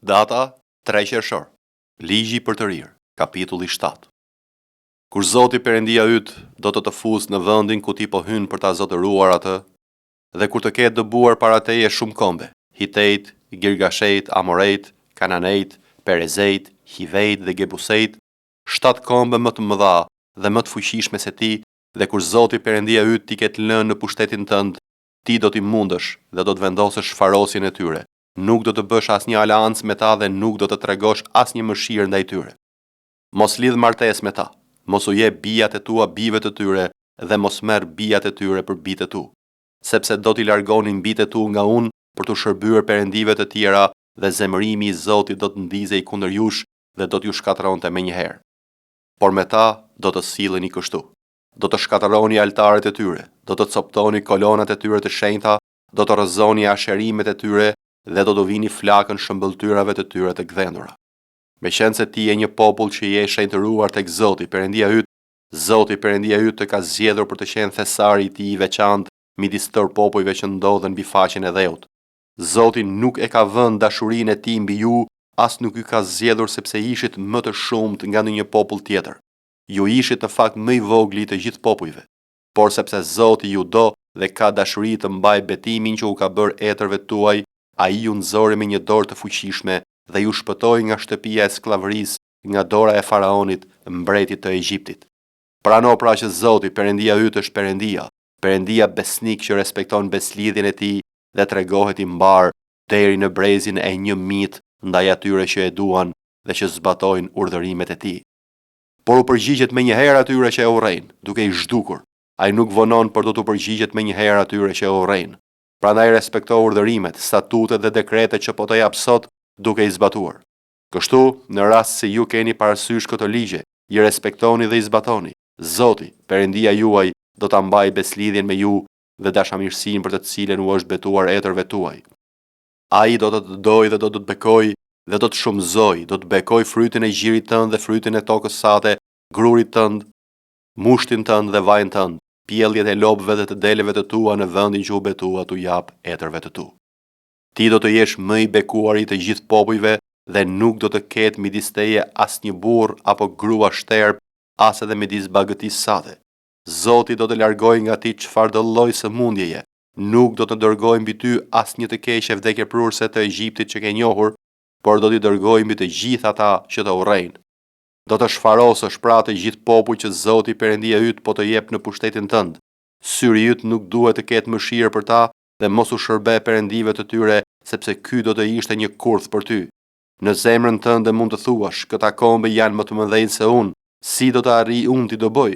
Data 3 qershor. Ligji për të rirë. Kapitulli 7. Kur Zoti Perëndia yt do të fusë në vendin ku ti po hyn për ta zotëruar atë, dhe kur të ketë dëbuar para teje shumë kombe, Hitejt, Girgashejt, Amorejt, Kananejt, Perezejt, Hivejt dhe Gebusejt, 7 kombe më të mëdha dhe më të fuqishme se ti, dhe kur Zoti Perëndia yt ti ketë lënë në pushtetin tënd, ti do t'i mundësh dhe do të vendosësh farosjen e tyre. Nuk do të bësh asnjë aleancë me ta dhe nuk do të tregosh asnjë mëshirë ndaj tyre. Mos lidh martesë me ta, mos u jep bijat e tua bijve të tyre dhe mos merr bijat e tyre për bijtë e tu, sepse do t'i largonin bijtë e tu nga unë për të shërbyer perëndive të tjera dhe zemërimi i Zotit do të ndizej kundër jush dhe do t'ju shkatërronte menjëherë. Por me ta do të silleni kështu. Do të shkatërroni altaret e tyre, do të coptoni kolonat e tyre të shenjta, do të rrëzoni asherimet e tyre dhe do të vini flakën shëmbëltyrave të tyre të gdhendura. Meqense se ti je një popull që je shenjtëruar tek Zoti Perëndia yt, Zoti Perëndia yt të ka zgjedhur për të qenë thesari i tij i veçantë midis tërë popujve që ndodhen mbi faqen e dheut. Zoti nuk e ka vënë dashurinë e tij mbi ju, as nuk ju ka zgjedhur sepse ishit më të shumët nga ndonjë popull tjetër. Ju ishit në fakt më i vogli të gjithë popujve, por sepse Zoti ju do dhe ka dashuri të mbajë betimin që u ka bërë etërve tuaj, ai ju nxori me një dorë të fuqishme dhe ju shpëtoi nga shtëpia e skllavërisë, nga dora e faraonit, mbretit të Egjiptit. Prano pra që Zoti Perëndia yt është Perëndia, Perëndia besnik që respekton beslidhjen e tij dhe tregohet i mbar deri në brezin e 1 ndaj atyre që e duan dhe që zbatojnë urdhërimet e tij. Por u përgjigjet menjëherë atyre që e urrejnë, duke i zhdukur. Ai nuk vonon për do të përgjigjet menjëherë atyre që e urrejnë. Prandaj respekto urdhërimet, statutet dhe dekretet që po të jap sot, duke i zbatuar. Kështu, në rast se ju keni parasysh këto ligje, i respektoni dhe i zbatoni. Zoti, Perëndia juaj, do ta mbajë beslidhjen me ju dhe dashamirësinë për të cilën u është betuar etërve tuaj. Ai do të të dojë dhe do të të bekojë dhe do të shumëzoj, do të bekoj frytin e gjirit tënd dhe frytin e tokës sate, grurit tënd, mushtin tënd dhe vajin tënd, pjelljet e lopëve dhe të deleve të tua në vendin që u betua t'u jap etërve të tu. Ti do të jesh më i bekuar i të gjithë popujve dhe nuk do të ketë midis teje asnjë burr apo grua shterp, as edhe midis bagëtisë sate. Zoti do të largojë nga ti çfarëdo lloj sëmundjeje, nuk do të dërgojë mbi ty asnjë të keqe vdekjeprurse të Egjiptit që ke njohur, por do t'i dërgojë mbi të gjithë ata që të urrejnë. Do të shfarosësh pra të gjithë popull që Zoti Perëndia yt po të jep në pushtetin tënd. Syri yt nuk duhet të ketë mëshirë për ta dhe mos u shërbe perëndive të tyre, sepse ky do të ishte një kurth për ty. Në zemrën tënde mund të thuash, këta kombe janë më të mëdhenj se unë, si do të arrij unë t'i do bëj?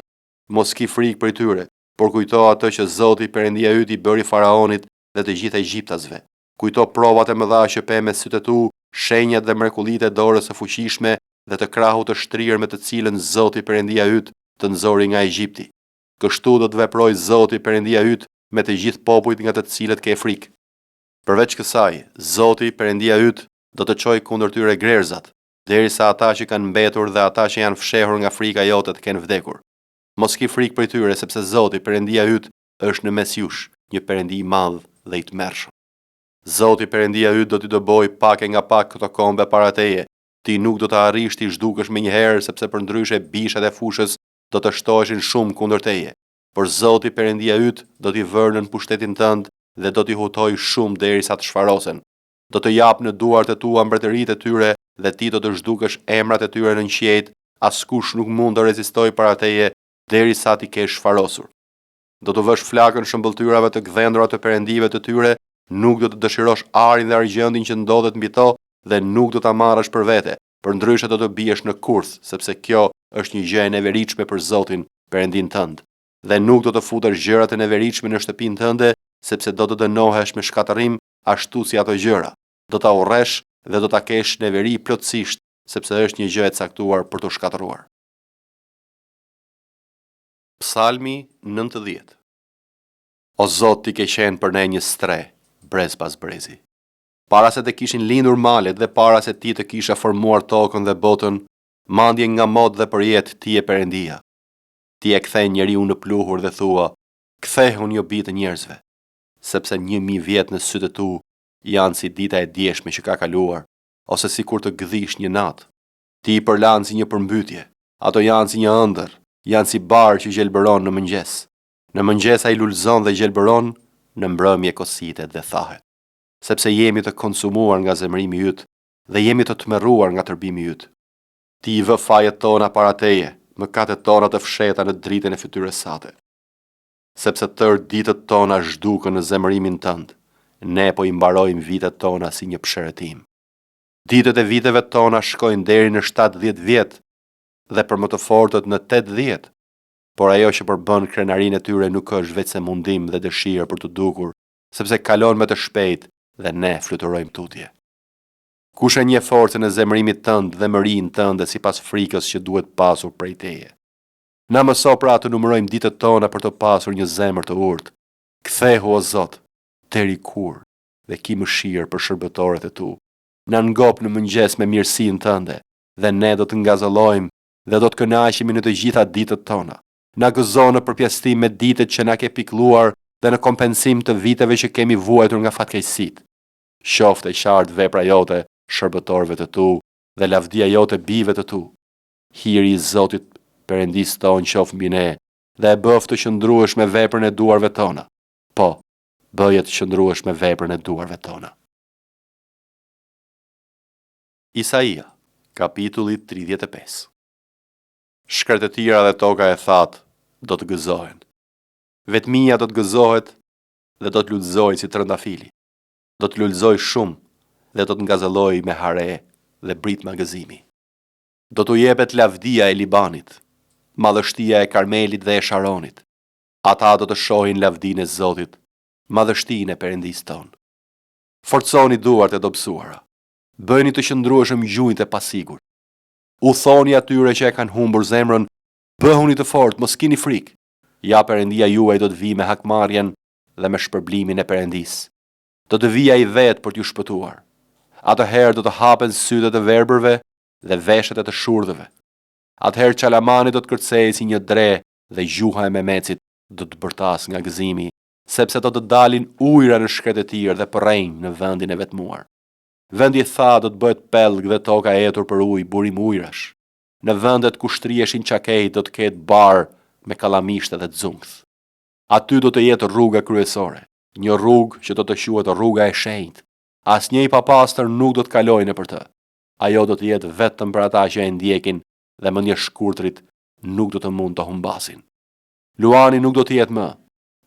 Mos ki frikë për tyre, por kujto atë që Zoti Perëndia yt i bëri faraonit dhe të gjithë egjiptasve. Kujto provat e mëdha që pe me sytë tu, shenjat dhe mrekullitë e dorës së fuqishme dhe të krahut të shtrirë me të cilën Zoti Perëndia yt të nxori nga Egjipti. Kështu do të veprojë Zoti Perëndia yt me të gjithë popujt nga të cilët ke frikë. Përveç kësaj, Zoti Perëndia yt do të çojë kundër tyre grerzat, derisa ata që kanë mbetur dhe ata që janë fshehur nga frika jote të kenë vdekur. Mos ki frikë për tyre, sepse Zoti Perëndia yt është në mes jush, një Perëndi i madh dhe i tmerrshëm. Zoti Perëndia yt do t'i dobojë pak e nga pak këto kombe para teje. Ti nuk do të arrish t'i zhdukesh menjëherë, sepse përndryshe bishat e fushës do të shtoheshin shumë kundër teje. Por Zoti Perëndia yt do t'i vërë në pushtetin tënd dhe do t'i hutojë shumë derisa të shfarosen. Do të jap në duart e tua mbretëritë e tyre dhe ti do të zhdukesh emrat e tyre në qejt, askush nuk mund të rezistojë para teje derisa ti kesh shfarosur. Do të vësh flakën shëmbëltyrave të gdhendura të perëndive të tyre, nuk do të dëshirosh arin dhe argjendin që ndodhet mbi to dhe nuk do ta marrësh për vete, përndryshe do të biesh në kurth, sepse kjo është një gjë e neveritshme për Zotin, Perëndin tënd. Dhe nuk do të futesh gjërat e neveritshme në shtëpinë tënde, sepse do të dënohesh me shkatërrim ashtu si ato gjëra. Do ta urresh dhe do ta kesh neveri plotësisht, sepse është një gjë e caktuar për të shkatëruar. Psalmi 90. O Zot, ti ke qenë për ne një stre, brez pas brezi. Para se të kishin lindur malet dhe para se ti të kisha formuar tokën dhe botën, mandje nga mod dhe përjet ti e Perëndia. Ti e kthe njeriu në pluhur dhe thua, kthehun jo bitë njerëzve, sepse 1000 vjet në sytë tu janë si dita e djeshme që ka kaluar, ose si kur të gdhish një natë. Ti I përlan si një përmbytje, ato janë si një ëndër, janë si barë që gjelbëron në mëngjes. Në mëngjes ai lulzon dhe gjelbëron, në mbrëmje kositet dhe thahet. Sepse jemi të konsumuar nga zemrimi yt dhe jemi të tmerruar nga tërbimi yt. Ti I vë fajet tona para teje, mëkatet tona të fsheta në dritën e fytyrës sate. Sepse tërë ditët tona zhdukën në zemërimin tënd, ne po I mbarojmë vitet tona si një psheretim. Ditët e viteve tona shkojnë deri në 70 vjet dhe për më të fortët në 80, por ajo që përbën krenarinë e tyre nuk është veç se mundim dhe dëshirë për të dukur, sepse kalon me të shpejt dhe ne fluturojmë tutje. Kush e njeh forcën e zemërimit tënd dhe mërinë tënde sipas frikës që duhet pasur prej teje. Na mëso pra të numërojmë ditët tona për të pasur një zemër të urtë. Kthehu o Zot, deri kur dhe ki mëshirë për shërbëtorët e tu. Na ngop në mëngjes me mirësinë tënde dhe ne do të ngazëllojmë dhe do të kënaqemi në të gjitha ditët tona. Na gëzo në përpjestim me ditët që na ke pikëlluar dhe në kompensim të viteve që kemi vuajtur nga fatkeqësitë. Qoftë e qartë vepra jote shërbëtorëve të tu dhe lavdia jote bijve të tu. Hiri I Zotit Perëndis ton qof mbi ne dhe e bëf të qëndruesh me veprën e duarve tona. Po, bëje të qëndruesh me veprën e duarve tona. Isaia, kapitulli 35. Shkretëtira dhe toka e thatë do të gëzohen. Vetmia do të gëzohet dhe do të lulëzoj si trëndafili. Do të lulëzoj shumë dhe do të ngazëlloj me hare dhe brit magazimi. Do t'u jepet lavdia e Libanit, madhështia e Karmelit dhe e Sharonit. Ata do të shohin lavdinë e Zotit, madhështinë e Perëndis ton. Forconi duart e dobësuara. Bëni të qëndrueshëm gjunjtë e pasigur. U thoni atyre që e kanë humbur zemrën, bëhuni të fortë, mos kini frikë. Ja Perëndia juaj do të vijë me hakmarrjen dhe me shpërblimin e Perëndis. Do të vijë ai vetë për t'ju shpëtuar. Atëherë do të hapen sytet e verbërve dhe veshët e të shurdhëve. Atëherë qalamani do të kërcej si një dre dhe gjuha e Memecit do të bërtas nga gëzimi, sepse do të dalin ujra në shkretëtir dhe përrejnë në vendin e vetmuar. Vendi tha do të bëhet pellg dhe toka etur për ujë, burim ujrash. Në vendet ku shtrieshin çakej do të ketë bar me kallamishte dhe xungth. Aty do të jetë rruga kryesore, një rrugë që do të quhet rruga e shenjtë. Asnjë I papastër nuk do të kalojë nëpër të. Ajo do të jetë vetëm për ata që e ndjekin dhe mendje shkurtrit nuk do të mund të humbasin. Luani nuk do të jetë më,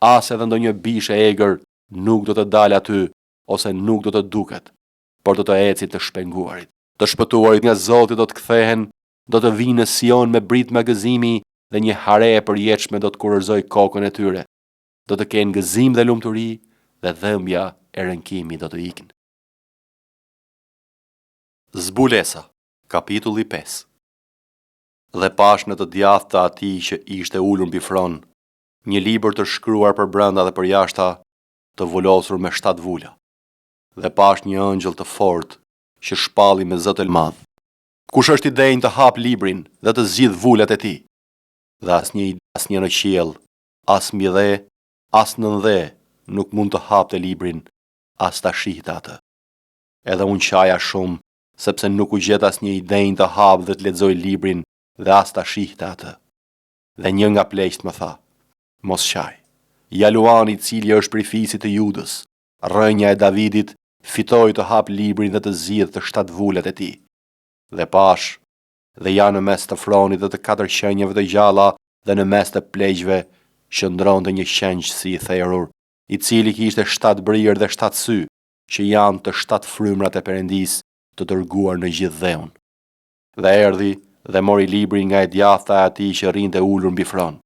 as edhe ndonjë bishë e egër nuk do të dalë aty ose nuk do të duket, por do të ecin të shpenguarit. Të shpëtuarit nga Zoti do të kthehen, do të vinë në Sion me brit magazimi dhe një hare e përjetshme do të kurërzoj kokën e tyre. Do të kenë gëzim dhe lumturi dhe dhëmbja e rënkimi do të ikën. Zbulesa, kapitulli 5. Dhe pash në të djathtë të atij që ishte ulur mbi fron, një libër të shkruar për brenda dhe për jashta, të vulosur me 7 vula. Dhe pash një ëngjël të fortë që shpalli me zë të madh. Kush është I denjë të hap librin dhe të zgjidh vulat e tij? Dhe asnjë në qiell, as mbi dhe, as nën dhe nuk mund të hapte librin, as ta shihte atë. Edhe unë qaja shumë, sepse nuk u gjet asnjë I denjë të hap dhe të lexoj librin dhe as ta shihte atë. Dhe një nga pleqt më tha: mos qaj. Jaluani I cili është prej fisit të Judës, rrënja e Davidit, fitoi të hap librin dhe të zgjidhë të 7 vulat e tij. Dhe pash, dhe ja në mes të fronit dhe të 4 qenjeve të gjalla dhe në mes të pleqve qëndronte një qenj si I therrur, I cili kishte 7 brirë dhe 7 sy, që janë të 7 frymrat e Perëndis të dërguar në gjithë dheun. Dhe erdhi dhe mori librin nga e djathta e atij që rrinte ulur mbi fron.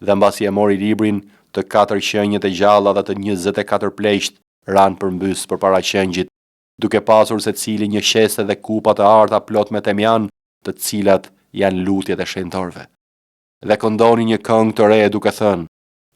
Dhe mbasi e mori librin, të 4 qenjet e gjalla dhe të 24 pleqt ranë përmbys përpara qengjit, duke pasur secili një qese dhe kupa të arta plot me temjan, të cilat janë lutjet e shenjtorëve. Dhe këndoni një këngë të re duke thënë: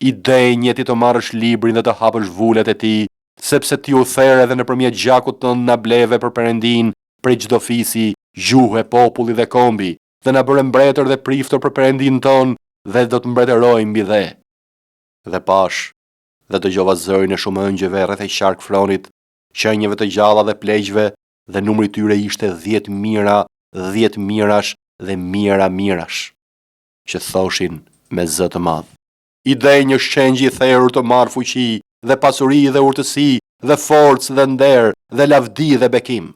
I denjë ti të marrësh librin dhe të hapësh vulat e tij, sepse ti u therr edhe nëpërmjet gjakut tënd na bleve për Perëndin, prej çdo fisi, gjuhe, populli dhe kombi, dhe na bëre mbretër dhe priftor për Perëndin ton, dhe do të mbretërojmë mbi dhe. Dhe pash, dhe dëgjova zërin e shumë ëngjëve rreth e qark fronit, qenjeve të gjalla dhe pleqve, dhe numri tyre ishte 10 mira, 10 mirash dhe mira mirash, që thoshin me zë të madh: I dhej një shengji i therrur të marr fuqi dhe pasuri dhe urtësi dhe forcë dhe nder dhe lavdi dhe bekim.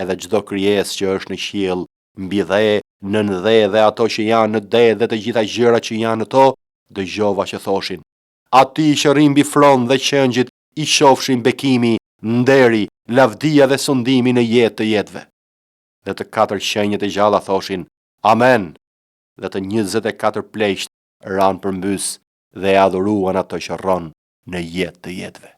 Edhe çdo krijesë që është në qiell, mbi dhe, nën dhe ato që janë në de dhe të gjitha gjërat që janë në to, dëgjova që thoshin: Ati që rrin mbi fron dhe qengjit i qofshin bekimi, nderi, lavdia dhe sundimi në jetë të jetëve. Dhe të 4 qenjët e gjalla thoshin: Amen. Dhe të 24 pleqt ranë përmbys dhe adhuruan ato që rron në jetë të jetëve.